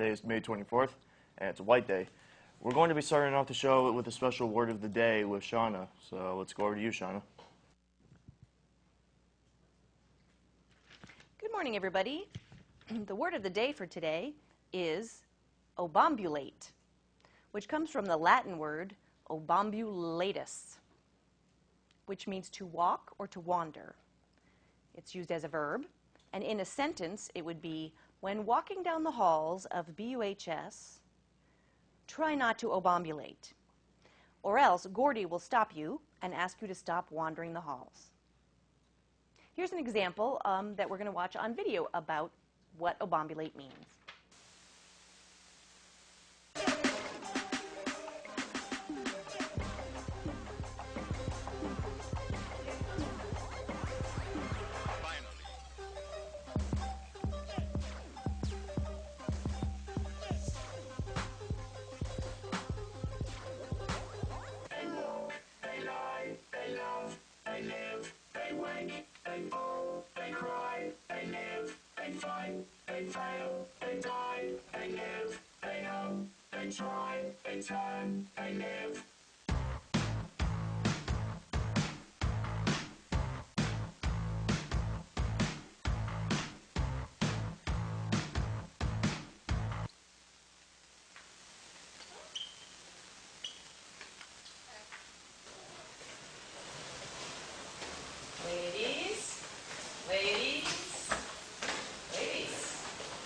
Today is May 24th, and it's a white day. We're going to be starting off the show with a special word of the day with Shauna. So let's go over to you, Shauna. Good morning, everybody. The word of the day for today is obambulate, which comes from the Latin word obambulatus, which means to walk or to wander. It's used as a verb, and in a sentence it would be, when walking down the halls of BUHS, try not to obambulate, or else Gordy will stop you and ask you to stop wandering the halls. Here's an example that we're going to watch on video about what obambulate means. Ladies,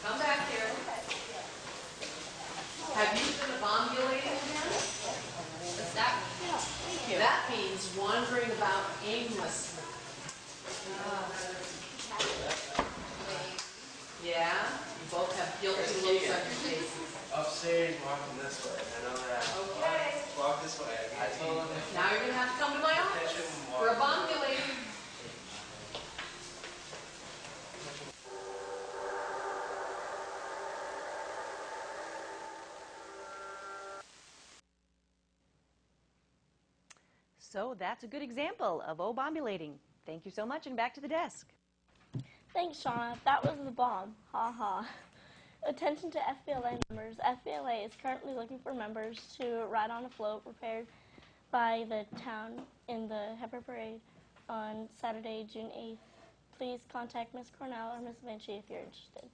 come back here. Have you been obambulating again? What's that mean? Yeah, thank you. That means wandering about aimlessly. Yeah? You both have guilty looks on your faces. Upstairs, walking this way. I know that. Okay. Walk this way. I told him. Now you're going to have to come to my office for obambulating. So that's a good example of obambulating. Thank you so much, and back to the desk. Thanks, Shauna. That was the bomb. Ha ha. Attention to FBLA members. FBLA is currently looking for members to ride on a float prepared by the town in the Heifer Parade on Saturday, June 8th. Please contact Ms. Cornell or Ms. Vinci if you're interested.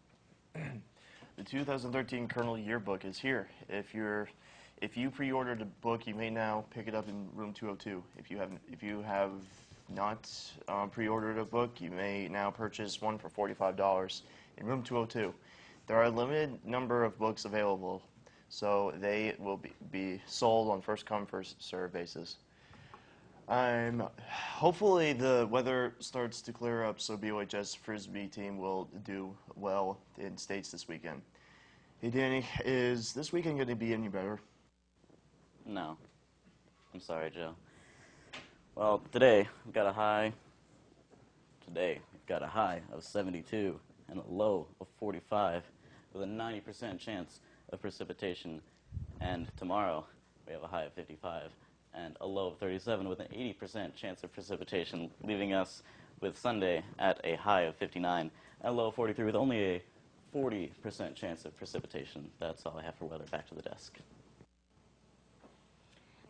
The 2013 Colonel Yearbook is here. If you pre-ordered a book, you may now pick it up in room 202. If you have not pre-ordered a book, you may now purchase one for $45 in room 202. There are a limited number of books available, so they will be sold on first-come, first-served basis. Hopefully the weather starts to clear up, so BUHS Frisbee team will do well in states this weekend. Hey Danny, is this weekend going to be any better? No. I'm sorry, Joe. Well, today we've got a high of 72 and a low of 45 with a 90% chance of precipitation. And tomorrow we have a high of 55 and a low of 37 with an 80% chance of precipitation, leaving us with Sunday at a high of 59 and a low of 43 with only a 40% chance of precipitation. That's all I have for weather. Back to the desk.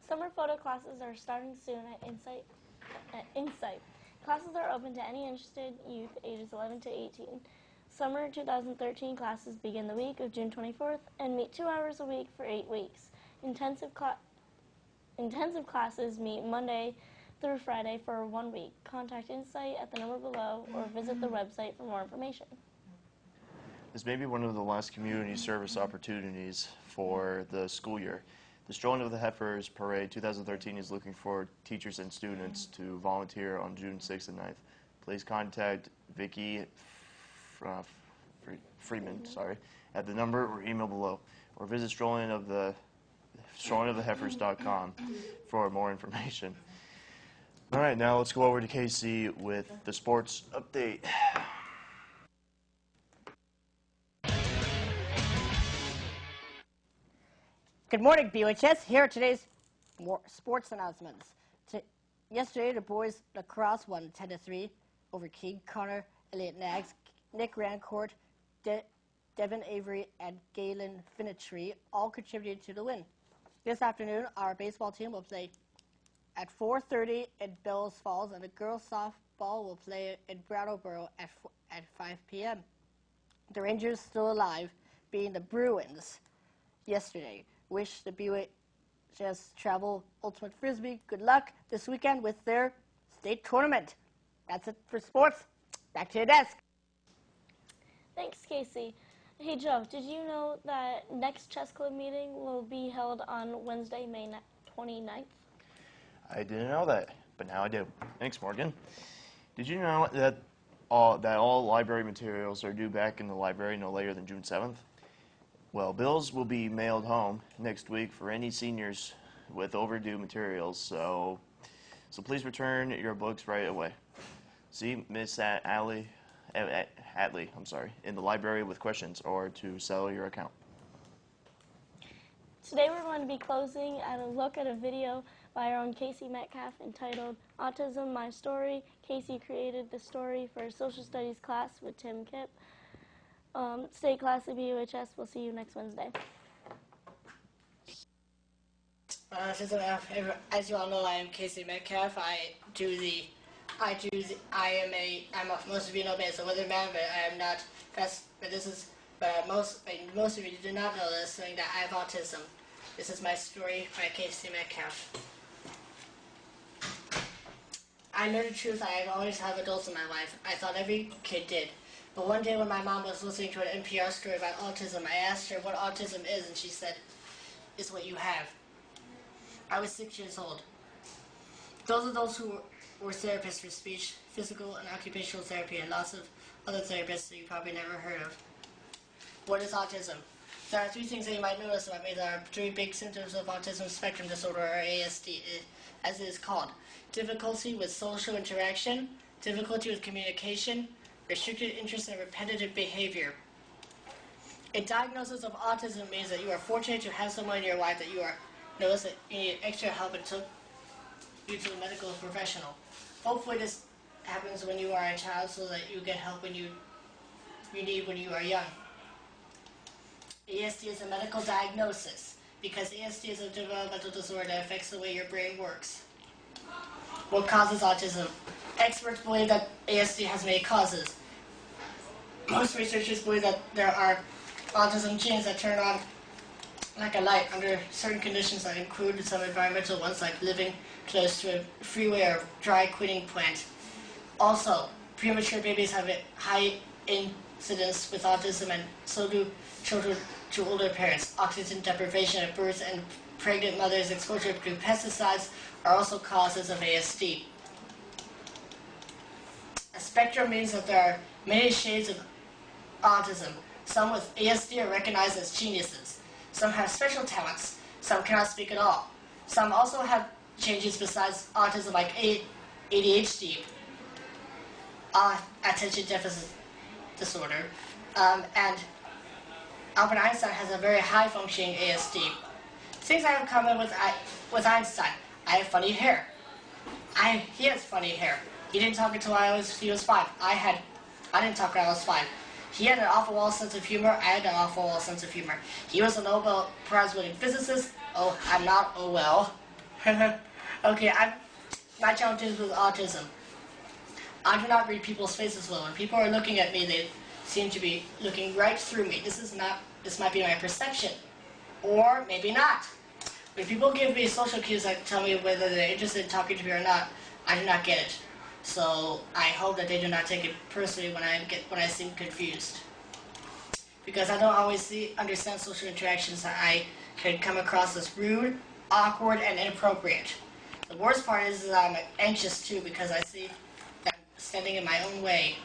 Summer photo classes are starting soon at Insight. Classes are open to any interested youth ages 11 to 18. Summer 2013 classes begin the week of June 24th and meet 2 hours a week for 8 weeks. Intensive classes meet Monday through Friday for 1 week. Contact Insight at the number below or visit the website for more information. This may be one of the last community service opportunities for the school year. The Strolling of the Heifers Parade 2013 is looking for teachers and students to volunteer on June 6th and 9th. Please contact Vicki Freeman, at the number or email below, or visit strollingoftheheifers.com for more information. All right, now let's go over to Casey with the sports update. Good morning, BUHS. Here are today's sports announcements. Yesterday, the boys lacrosse won 10-3 over King Connor, Elliot Nags, Nick Rancourt, Devin Avery, and Galen Finitry all contributed to the win. This afternoon, our baseball team will play at 4:30 in Bellows Falls, and the girls softball will play in Brattleboro at 5 p.m. The Rangers still alive, being the Bruins yesterday. Wish the BUHS Travel Ultimate Frisbee good luck this weekend with their state tournament. That's it for sports. Back to your desk. Thanks, Casey. Hey, Joe, did you know that next chess club meeting will be held on Wednesday, May 29th? I didn't know that, but now I do. Thanks, Morgan. Did you know that all library materials are due back in the library no later than June 7th? Well, bills will be mailed home next week for any seniors with overdue materials, so please return your books right away. See Miss Hatley, in the library with questions or to settle your account. Today we're going to be closing at a look at a video by our own Casey Metcalf entitled Autism, My Story. Casey created the story for a social studies class with Tim Kipp. State class at BUHS. We'll see you next Wednesday. As you all know, I am Casey Metcalf. Most of you know me as a weatherman, but I am not fast. But most of you do not know this, saying that I have autism. This is my story by Casey Metcalf. I know the truth. I have always had adults in my life. I thought every kid did. But one day when my mom was listening to an NPR story about autism, I asked her what autism is, and she said, "It's what you have." I was 6 years old. Those are those who were therapists for speech, physical, and occupational therapy, and lots of other therapists that you probably never heard of. What is autism? There are three things that you might notice about me. There are three big symptoms of autism spectrum disorder, or ASD, as it is called. Difficulty with social interaction, difficulty with communication, restricted interest, and repetitive behavior. A diagnosis of autism means that you are fortunate to have someone in your life that you notice that you need extra help and took you to a medical professional. Hopefully this happens when you are a child so that you get help when you need when you are young. ASD is a medical diagnosis because ASD is a developmental disorder that affects the way your brain works. What causes autism? Experts believe that ASD has many causes. Most researchers believe that there are autism genes that turn on like a light under certain conditions that include some environmental ones like living close to a freeway or dry quitting plant. Also, premature babies have a high incidence with autism, and so do children to older parents. Oxygen deprivation at birth and pregnant mothers' exposure to pesticides are also causes of ASD. A spectrum means that there are many shades of autism. Some with ASD are recognized as geniuses. Some have special talents. Some cannot speak at all. Some also have changes besides autism like ADHD, attention deficit disorder, and Albert Einstein has a very high-functioning ASD. Things I have in common with Einstein. I have funny hair. He has funny hair. He didn't talk until he was 5. I didn't talk when I was 5. He had an awful sense of humor. I had an awful sense of humor. He was a Nobel Prize-winning physicist. Oh, I'm not. Oh well. Okay, my challenge is with autism. I do not read people's faces well. When people are looking at me, they seem to be looking right through me. This might be my perception, or maybe not. When people give me social cues that tell me whether they're interested in talking to me or not, I do not get it. So I hope that they do not take it personally when I seem confused, because I don't always understand social interactions that I can come across as rude, awkward, and inappropriate. The worst part is that I'm anxious too, because I see that I'm standing in my own way.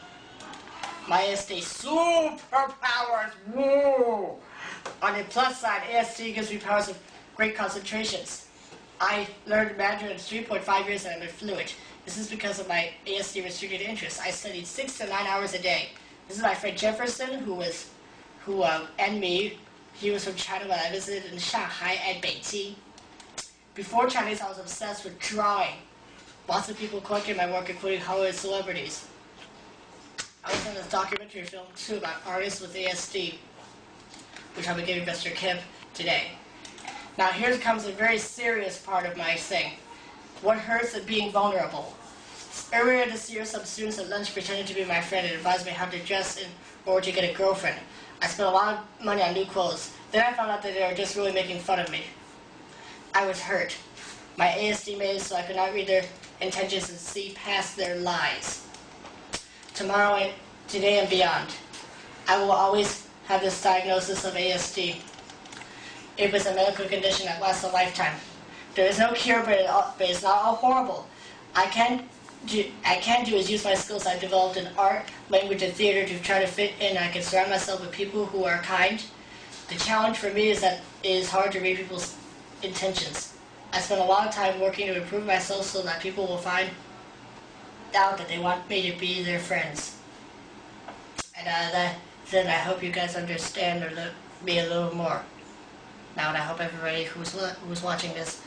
My ASD superpowers. Woo! On the plus side, ASD gives me powers of great concentrations. I learned Mandarin in 3.5 years and I'm fluent. This is because of my ASD restricted interest. I studied 6 to 9 hours a day. This is my friend Jefferson, and me. He was from China when I visited in Shanghai and Beijing. Before Chinese, I was obsessed with drawing. Lots of people collected my work, including Hollywood celebrities. I was in this documentary film too about artists with ASD. which I'll be giving Mr. Kip today. Now here comes a very serious part of my thing. What hurts is being vulnerable. Earlier this year, some students at lunch pretended to be my friend and advised me how to dress in order to get a girlfriend. I spent a lot of money on new clothes. Then I found out that they were just really making fun of me. I was hurt. My ASD made it so I could not read their intentions and see past their lies. Tomorrow, today and beyond, I will always have this diagnosis of ASD. It was a medical condition that lasts a lifetime. There is no cure, but it's not all horrible. I can do is use my skills I've developed in art, language, and theater to try to fit in. I can surround myself with people who are kind. The challenge for me is that it is hard to read people's intentions. I spend a lot of time working to improve myself so that people will find out that they want me to be their friends. And then I hope you guys understand me a little more. Now, and I hope everybody who's watching this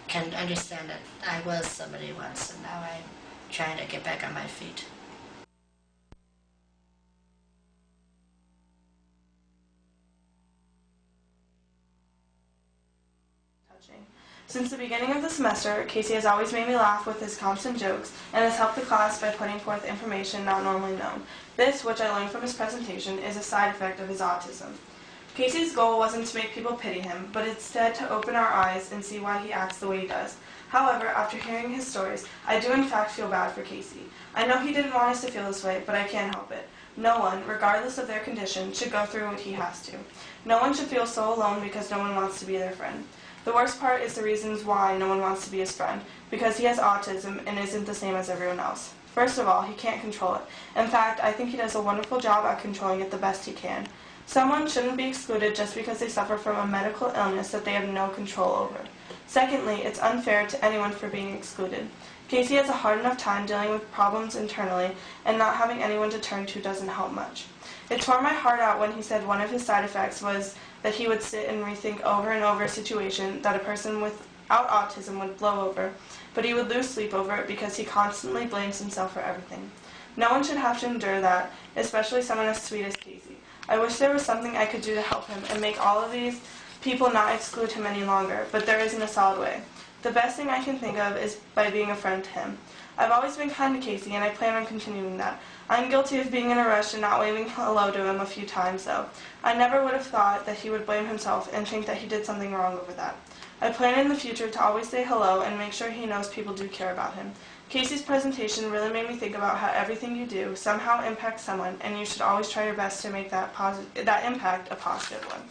can understand that I was somebody once, and now I'm trying to get back on my feet. Since the beginning of the semester, Casey has always made me laugh with his constant jokes and has helped the class by putting forth information not normally known. This, which I learned from his presentation, is a side effect of his autism. Casey's goal wasn't to make people pity him, but instead to open our eyes and see why he acts the way he does. However, after hearing his stories, I do in fact feel bad for Casey. I know he didn't want us to feel this way, but I can't help it. No one, regardless of their condition, should go through what he has to. No one should feel so alone because no one wants to be their friend. The worst part is the reasons why no one wants to be his friend, because he has autism and isn't the same as everyone else. First of all, he can't control it. In fact, I think he does a wonderful job at controlling it the best he can. Someone shouldn't be excluded just because they suffer from a medical illness that they have no control over. Secondly, it's unfair to anyone for being excluded. Casey has a hard enough time dealing with problems internally, and not having anyone to turn to doesn't help much. It tore my heart out when he said one of his side effects was that he would sit and rethink over and over a situation that a person without autism would blow over, but he would lose sleep over it because he constantly blames himself for everything. No one should have to endure that, especially someone as sweet as Casey. I wish there was something I could do to help him and make all of these people not exclude him any longer, but there isn't a solid way. The best thing I can think of is by being a friend to him. I've always been kind to Casey, and I plan on continuing that. I'm guilty of being in a rush and not waving hello to him a few times, though. I never would have thought that he would blame himself and think that he did something wrong over that. I plan in the future to always say hello and make sure he knows people do care about him. Casey's presentation really made me think about how everything you do somehow impacts someone, and you should always try your best to make that impact a positive one.